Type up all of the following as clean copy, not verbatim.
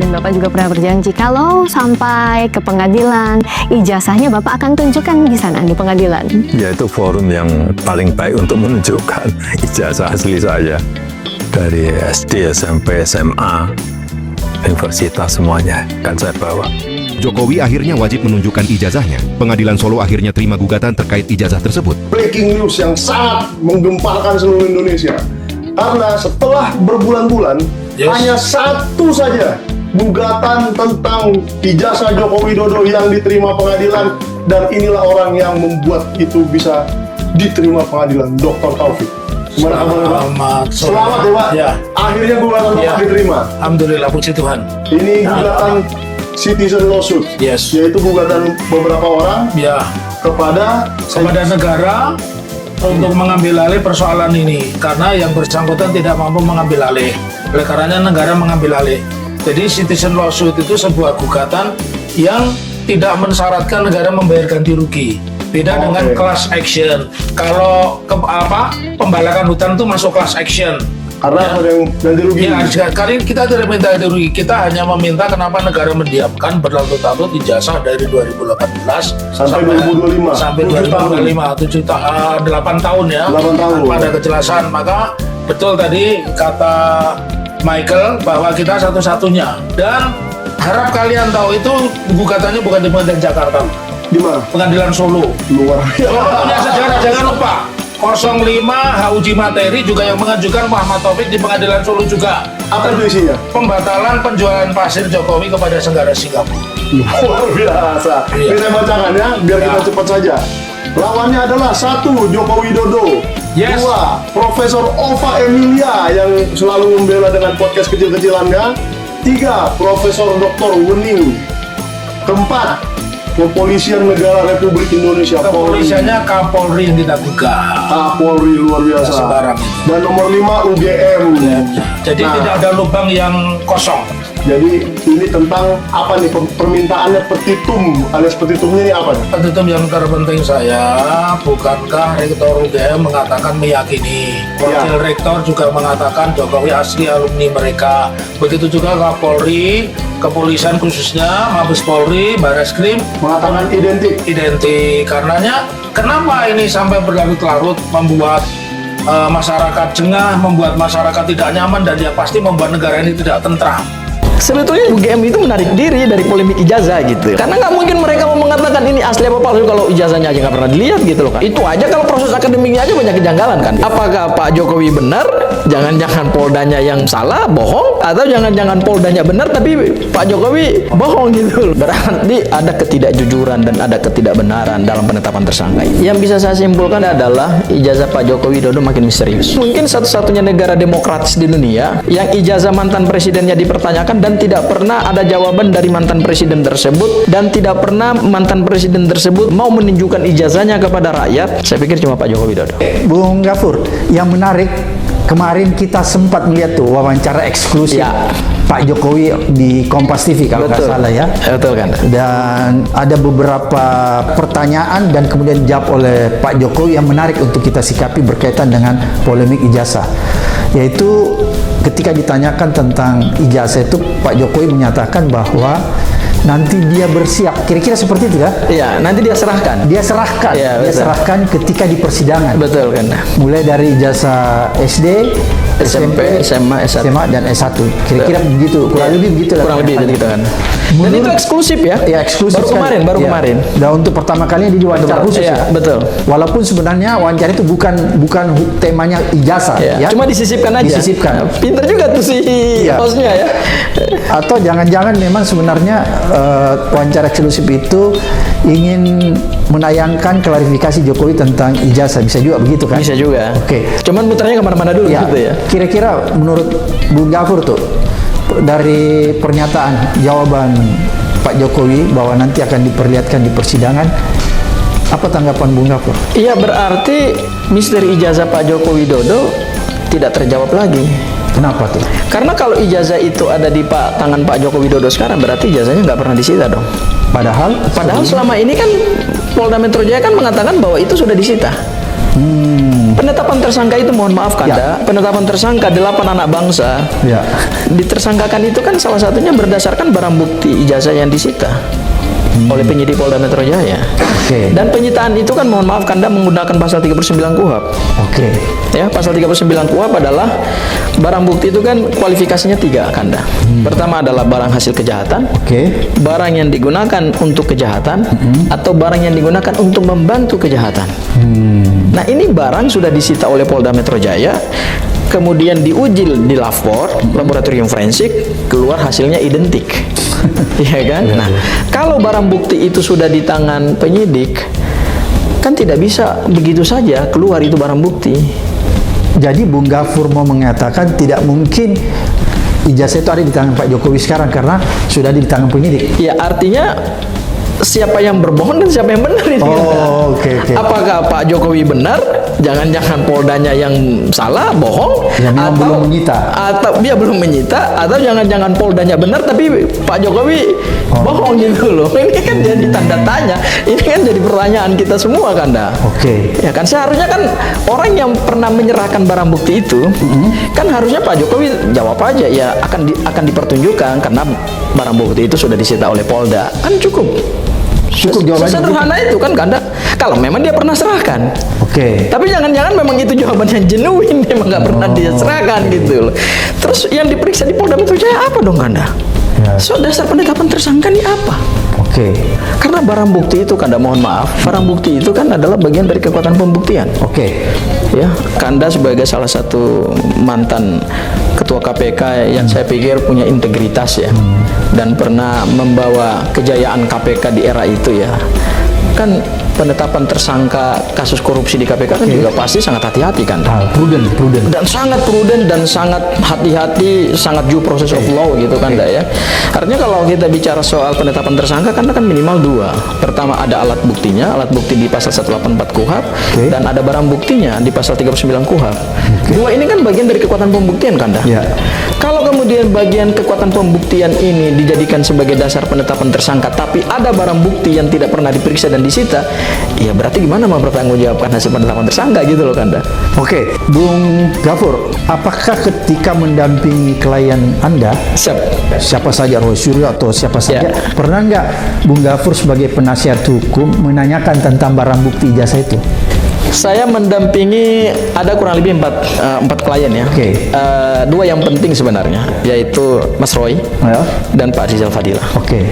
Dan Bapak juga pernah berjanji kalau sampai ke pengadilan, ijazahnya Bapak akan tunjukkan di sana, di pengadilan. Ya, itu forum yang paling baik untuk menunjukkan ijazah asli saya. Dari SD, SMP, SMA, universitas semuanya kan saya bawa. Jokowi akhirnya wajib menunjukkan ijazahnya. Pengadilan Solo akhirnya terima gugatan terkait ijazah tersebut. Breaking news yang sangat menggemparkan seluruh Indonesia. Karena setelah berbulan-bulan, hanya satu saja gugatan tentang ijazah Joko Widodo yang diterima pengadilan, dan inilah orang yang membuat itu bisa diterima pengadilan, Dr. Taufik. Gimana kabarnya, Pak? Selamat ya, Pak. Ya. Akhirnya gugatan Bapak diterima. Alhamdulillah, puji Tuhan. Ini gugatan citizen lawsuit, Yes. yaitu gugatan beberapa orang Ya, kepada negara untuk mengambil alih persoalan ini, karena yang bersangkutan tidak mampu mengambil alih. Oleh karenanya negara mengambil alih. Jadi citizen lawsuit itu sebuah gugatan yang tidak mensyaratkan negara membayar ganti rugi. Beda dengan class action. Kalau pembalakan hutan itu masuk class action. karena ada yang ganti rugi. Ya, kali kita tidak minta ganti rugi. Kita hanya meminta kenapa negara mendiamkan berlarut-larut ijazah dari 2018 sampai 2025. sampai 7 tahun. 8 tahun ya. 8 tahun. Pada kejelasan, maka betul tadi kata Michael bahwa kita satu-satunya, dan harap kalian tahu itu gugatannya bukan di Pengadilan Jakarta, Di mana? Pengadilan Solo. Luar Punya sejarah, jangan lupa. 05 uji materi juga yang mengajukan Muhammad Taufik di Pengadilan Solo juga. Apa itu isinya? Pembatalan penjualan pasir Jokowi kepada negara Singapura. Luar biasa. Iya. Ini saya bacakan ya, biar kita cepat saja. Lawannya adalah 1. Joko Widodo. Yes. 2. Profesor Ova Emilia yang selalu membela dengan podcast kecil-kecilannya. 3. Profesor Dr. Wening. 4. Kepolisian Negara Republik Indonesia. Kepolisiannya Kapolri yang kita gugat. Kapolri, luar biasa. Sembarang itu. Dan nomor 5 UGM. Jadi Nah, tidak ada lubang yang kosong. Jadi ini tentang apa nih, permintaannya petitum, alias petitumnya ini apa nih? Petitum yang terpenting saya, bukankah Rektor UGM mengatakan meyakini, Wakil Rektor juga mengatakan Jokowi asli alumni mereka. Begitu juga Kapolri, kepolisian khususnya Mabes Polri, Bareskrim Mengatakan identik. Karenanya kenapa ini sampai berlarut-larut membuat masyarakat jengah, membuat masyarakat tidak nyaman, dan yang pasti membuat negara ini tidak tentram. Sebetulnya UGM itu menarik diri dari polemik ijazah gitu. Karena nggak mungkin mereka mau mengatakan ini asli apa palsu kalau ijazahnya aja nggak pernah dilihat gitu loh kan. Itu aja kalau proses akademiknya aja banyak kejanggalan kan. Apakah Pak Jokowi benar? Jangan-jangan Poldanya yang salah, bohong? Atau jangan-jangan Poldanya benar tapi Pak Jokowi bohong gitu loh. Berarti ada ketidakjujuran dan ada ketidakbenaran dalam penetapan tersangka. Yang bisa saya simpulkan adalah ijazah Pak Jokowi Widodo makin misterius. Mungkin satu-satunya negara demokratis di dunia yang ijazah mantan presidennya dipertanyakan dan tidak pernah ada jawaban dari mantan presiden tersebut, dan tidak pernah mantan presiden tersebut mau menunjukkan ijazahnya kepada rakyat. Saya pikir cuma Pak Jokowi Widodo. Bung Gafur, yang menarik kemarin kita sempat melihat tuh wawancara eksklusif Ya. Pak Jokowi di Kompas TV kalau nggak salah ya. Betul kan? Dan ada beberapa pertanyaan dan kemudian dijawab oleh Pak Jokowi yang menarik untuk kita sikapi berkaitan dengan polemik ijazah. Yaitu ketika ditanyakan tentang ijazah itu Pak Jokowi menyatakan bahwa nanti dia bersiap, kira-kira seperti itu ya? Iya, nanti dia serahkan. Dia serahkan, Iya, dia betul. serahkan ketika di persidangan. Betul kan? Mulai dari ijazah SD, SMP, SMA, S1. SMA dan S1. Kira-kira begitu, kurang lebih begitu lah. Kurang lebih gitu kan. Dan Menurut- itu eksklusif ya? Ya, eksklusif Baru sekali. kemarin, baru Ya. kemarin. Dan untuk pertama kalinya di wawancara khusus Iya, ya. betul. Walaupun sebenarnya wawancara itu bukan temanya ijazah Ya. ya. Cuma disisipkan aja. Disisipkan. Pinter juga tuh si Iya. hostnya ya. Atau jangan-jangan memang sebenarnya wawancara eksklusif itu ingin menayangkan klarifikasi Jokowi tentang ijazah, bisa juga begitu kan? Bisa juga. Oke. Cuman muternya kemana-mana dulu Ya, gitu ya. kira-kira menurut Bung Gafur tuh dari pernyataan jawaban Pak Jokowi bahwa nanti akan diperlihatkan di persidangan, apa tanggapan Bung Gafur? Iya, berarti misteri ijazah Pak Joko Widodo tidak terjawab lagi. Kenapa tuh? Karena kalau ijazah itu ada di tangan Pak Joko Widodo sekarang, berarti ijazahnya nggak pernah disita dong. Padahal Selama ini kan Polda Metro Jaya kan mengatakan bahwa itu sudah disita. Penetapan penetapan tersangka itu mohon maaf Kanda, penetapan tersangka 8 anak bangsa Ya. ditersangkakan itu kan salah satunya berdasarkan barang bukti ijazah yang disita oleh penyidik Polda Metro Jaya. Oke. Dan penyitaan itu kan mohon maaf Kanda menggunakan pasal 39 KUHP. Oke. Ya, pasal 39 KUHP adalah barang bukti itu kan kualifikasinya 3 Kanda. Pertama adalah barang hasil kejahatan, Oke. barang yang digunakan untuk kejahatan, atau barang yang digunakan untuk membantu kejahatan. Nah, ini barang sudah disita oleh Polda Metro Jaya, kemudian diuji di LAVOR, laboratorium forensik, keluar hasilnya identik. Iya kan? Nah, kalau barang bukti itu sudah di tangan penyidik, kan tidak bisa begitu saja keluar itu barang bukti. Jadi Bung Gafur mau mengatakan tidak mungkin ijazah itu ada di tangan Pak Jokowi sekarang karena sudah ada di tangan penyidik. Ya, artinya siapa yang berbohong dan siapa yang benar itu. Oh, oke. Apakah Pak Jokowi benar? Jangan-jangan Poldanya yang salah, bohong? Ya, memang belum menyita. Atau dia belum menyita? Atau jangan-jangan Poldanya benar tapi Pak Jokowi bohong gitu loh? Ini kan jadi tanda tanya. Ini kan jadi pertanyaan kita semua Kanda. Oke. Ya kan seharusnya kan orang yang pernah menyerahkan barang bukti itu kan harusnya Pak Jokowi jawab aja ya akan dipertunjukkan karena barang bukti itu sudah disita oleh Polda. Kan cukup jawabannya. sederhana itu kan Kanda. Kalau memang dia pernah serahkan. Oke. Tapi jangan-jangan memang itu jawaban yang genuine, memang nggak pernah dia serahkan gitu loh. Terus yang diperiksa di Polda Metro Jaya apa dong Kanda? Ya. So dasar penetapan tersangka ini apa? Oke. Karena barang bukti itu Kanda mohon maaf, barang bukti itu kan adalah bagian dari kekuatan pembuktian. Oke. Ya, Kanda sebagai salah satu mantan ketua KPK yang saya pikir punya integritas ya, dan pernah membawa kejayaan KPK di era itu ya. Kan penetapan tersangka kasus korupsi di KPK kan juga pasti sangat hati-hati kan. Prudent. Dan sangat prudent dan sangat hati-hati, sangat due process of law gitu kan ya. Artinya kalau kita bicara soal penetapan tersangka kan minimal 2. Pertama ada alat buktinya, alat bukti di pasal 184 KUHP dan ada barang buktinya di pasal 39 KUHP. Dua ini kan bagian dari kekuatan pembuktian kan Ya. Kalau kemudian bagian kekuatan pembuktian ini dijadikan sebagai dasar penetapan tersangka tapi ada barang bukti yang tidak pernah diperiksa dan disita, ya berarti gimana mempertanggungjawabkan hasil penetapan tersangka gitu loh Kanda. Oke, Bung Gafur, apakah ketika mendampingi klien Anda, siapa saja Roy Suryo atau siapa saja, pernah nggak Bung Gafur sebagai penasihat hukum menanyakan tentang barang bukti ijazah itu? Saya mendampingi ada kurang lebih 4 klien ya. Oke. 2 yang penting sebenarnya, yaitu Mas Roy Ya. dan Pak Rizal Fadila. Oke.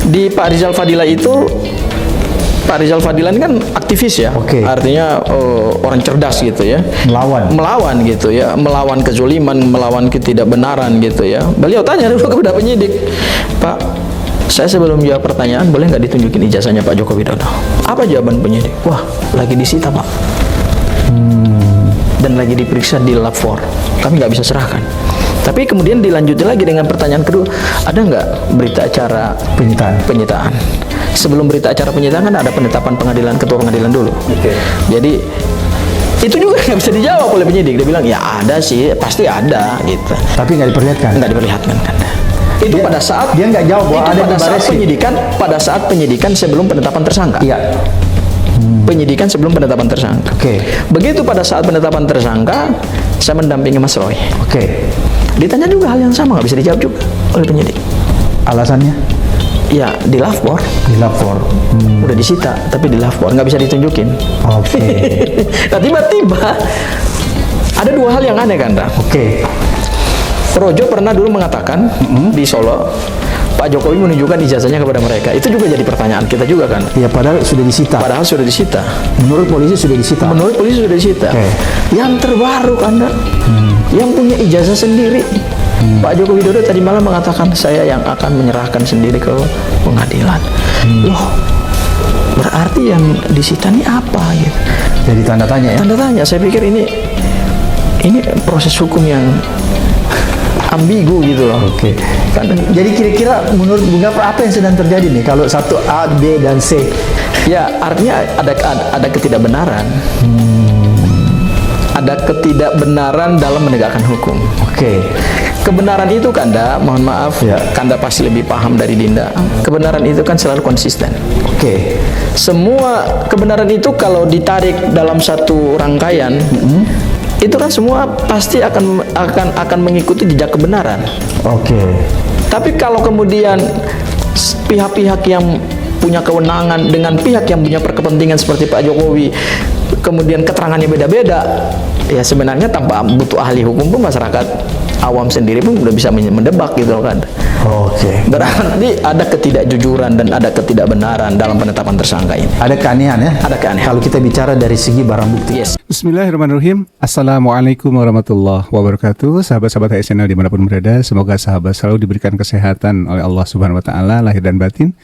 Di Pak Rizal Fadila itu, Pak Rizal Fadila ini kan aktivis ya, Oke. artinya orang cerdas gitu ya, melawan gitu ya, melawan kezoliman, melawan ketidakbenaran gitu ya. Beliau tanya dulu kepada penyidik, Pak, saya sebelum jawab pertanyaan boleh nggak ditunjukin ijazahnya Pak Joko Widodo? Apa jawaban penyidik? Wah, lagi disita Pak, dan lagi diperiksa di LAVOR, kami nggak bisa serahkan. Tapi kemudian dilanjutin lagi dengan pertanyaan kedua, ada nggak berita acara penyitaan? Sebelum berita acara penyitaan kan ada penetapan pengadilan, ketua pengadilan dulu. Jadi itu juga nggak bisa dijawab oleh penyidik. Dia bilang ya ada sih, pasti ada gitu. Tapi nggak diperlihatkan. Nggak diperlihatkan kan. Itu Dia- pada saat dia nggak jawab bahwa itu ada pada di saat Barreskrim. pada saat penyidikan sebelum penetapan tersangka. Iya. Penyidikan sebelum penetapan tersangka. Oke. Begitu pada saat penetapan tersangka, saya mendampingi Mas Roy. Oke. Ditanya juga hal yang sama, nggak bisa dijawab juga oleh penyidik. Alasannya? Ya di LAVOR, Di lapor. udah disita, tapi di LAVOR nggak bisa ditunjukin. Oke. Nah tiba-tiba ada 2 hal yang aneh kan, Oke. Projo pernah dulu mengatakan di Solo, Pak Jokowi menunjukkan ijazahnya kepada mereka. Itu juga jadi pertanyaan kita juga kan. Ya padahal sudah disita. Padahal sudah disita. Menurut polisi sudah disita. Menurut polisi sudah disita. Oke. Yang terbaru kan, yang punya ijazah sendiri. Pak Joko Widodo tadi malam mengatakan saya yang akan menyerahkan sendiri ke pengadilan. Loh, berarti yang disita ini apa gitu? Jadi tanda tanya ya. Tanda tanya. Saya pikir ini proses hukum yang ambigu gitu loh. Oke. Jadi kira-kira menurut Bung Gafur apa yang sedang terjadi nih kalau satu A, B dan C? Ya, artinya ada ketidakbenaran. Ada ketidakbenaran dalam menegakkan hukum. Oke. Kebenaran itu Kanda, mohon maaf, Kanda pasti lebih paham dari Dinda. Kebenaran itu kan selalu konsisten. Oke. Semua kebenaran itu kalau ditarik dalam satu rangkaian, itu kan semua pasti akan mengikuti jejak kebenaran. Oke. Tapi kalau kemudian pihak-pihak yang punya kewenangan dengan pihak yang punya perkepentingan seperti Pak Jokowi, kemudian keterangannya beda-beda, ya sebenarnya tanpa butuh ahli hukum pun masyarakat awam sendiri pun udah bisa mendebak gitu kan. Oke. Berarti ada ketidakjujuran dan ada ketidakbenaran dalam penetapan tersangka ini. Ada keanehan ya? Ada keanehan. Kalau kita bicara dari segi barang bukti. Yes. Bismillahirrahmanirrahim. Assalamualaikum warahmatullahi wabarakatuh. Sahabat-sahabat HSNL dimanapun berada, semoga sahabat selalu diberikan kesehatan oleh Allah Subhanahu Wa Taala lahir dan batin,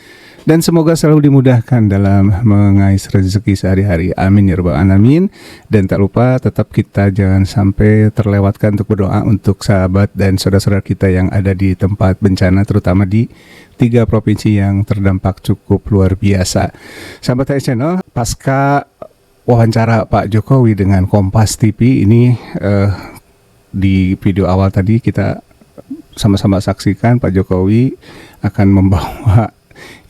dan semoga selalu dimudahkan dalam mengais rezeki sehari-hari. Amin ya rabbal alamin. Dan tak lupa tetap kita jangan sampai terlewatkan untuk berdoa untuk sahabat dan saudara-saudara kita yang ada di tempat bencana, terutama di 3 provinsi yang terdampak cukup luar biasa. Sahabat HSNL, pasca wawancara Pak Jokowi dengan Kompas TV ini, di video awal tadi kita sama-sama saksikan Pak Jokowi akan membawa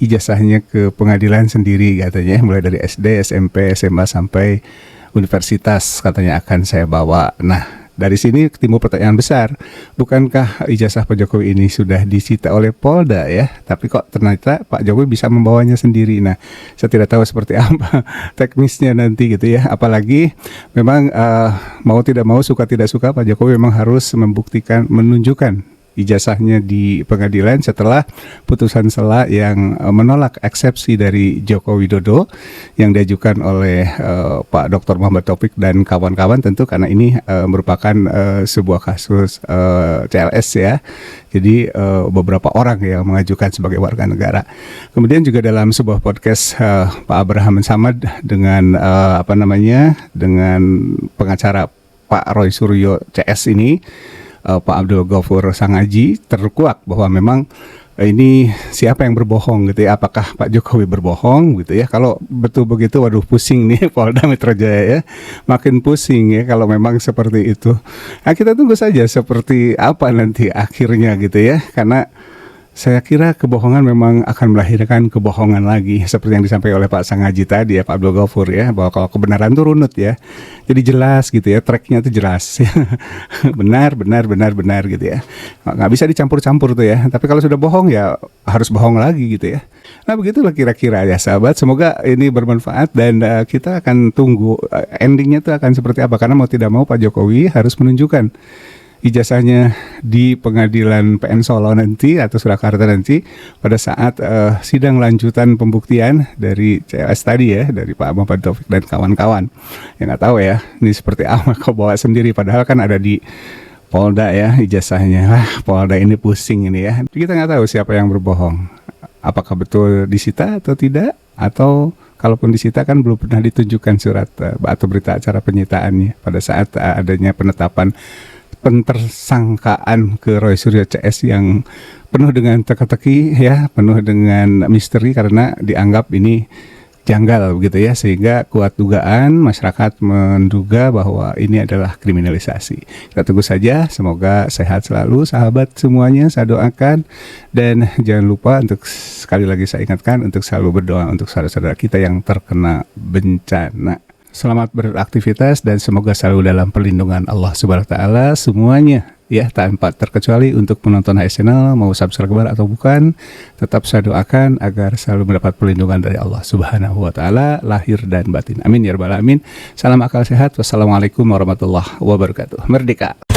ijazahnya ke pengadilan sendiri katanya, mulai dari SD, SMP, SMA sampai universitas katanya akan saya bawa. Nah, dari sini timbul pertanyaan besar, bukankah ijazah Pak Jokowi ini sudah disita oleh Polda ya? Tapi kok ternyata Pak Jokowi bisa membawanya sendiri. Nah, saya tidak tahu seperti apa teknisnya nanti gitu ya. Apalagi memang mau tidak mau, suka tidak suka, Pak Jokowi memang harus membuktikan, menunjukkan ijazahnya di pengadilan setelah putusan sela yang menolak eksepsi dari Joko Widodo yang diajukan oleh Pak Dr. Muhammad Taufik dan kawan-kawan, tentu karena ini merupakan sebuah kasus CLS ya. Jadi beberapa orang yang mengajukan sebagai warga negara. Kemudian juga dalam sebuah podcast Pak Abraham Samad dengan dengan pengacara Pak Roy Suryo CS ini, Pak Abdul Ghafur Sangaji, terkuak bahwa memang ini siapa yang berbohong gitu ya, apakah Pak Jokowi berbohong gitu ya. Kalau betul begitu, waduh pusing nih Polda Metro Jaya ya, makin pusing ya kalau memang seperti itu. Nah, kita tunggu saja seperti apa nanti akhirnya gitu ya, karena saya kira kebohongan memang akan melahirkan kebohongan lagi, seperti yang disampaikan oleh Pak Sangaji tadi ya, Pak Abdul Ghafur ya, bahwa kalau kebenaran itu runut ya, jadi jelas gitu ya, tracknya itu jelas benar gitu ya, nggak bisa dicampur-campur tuh ya. Tapi kalau sudah bohong ya harus bohong lagi gitu ya. Nah, begitulah kira-kira ya sahabat, semoga ini bermanfaat dan kita akan tunggu endingnya itu akan seperti apa, karena mau tidak mau Pak Jokowi harus menunjukkan ijazahnya di pengadilan PN Solo nanti atau Surakarta nanti pada saat sidang lanjutan pembuktian dari CLS tadi ya, dari Pak Muhammad Taufik dan kawan-kawan. Ya nggak tahu ya ini seperti apa, kau bawa sendiri padahal kan ada di Polda ya ijazahnya. Polda ini pusing ini ya. Kita nggak tahu siapa yang berbohong, apakah betul disita atau tidak, atau kalaupun disita kan belum pernah ditunjukkan surat atau berita acara penyitaannya pada saat adanya penetapan pentersangkaan ke Roy Suryo CS yang penuh dengan teka-teki ya, penuh dengan misteri karena dianggap ini janggal begitu ya, sehingga kuat dugaan masyarakat menduga bahwa ini adalah kriminalisasi. Kita tunggu saja, semoga sehat selalu sahabat semuanya, saya doakan, dan jangan lupa untuk sekali lagi saya ingatkan untuk selalu berdoa untuk saudara-saudara kita yang terkena bencana. Selamat beraktivitas dan semoga selalu dalam perlindungan Allah Subhanahu Wa Taala semuanya ya, tanpa terkecuali. Untuk penonton HSNL mau subscriber atau bukan, tetap saya doakan agar selalu mendapat perlindungan dari Allah Subhanahu Wa Taala lahir dan batin. Amin ya rabbal alamin. Salam akal sehat. Wassalamualaikum warahmatullahi wabarakatuh. Merdeka.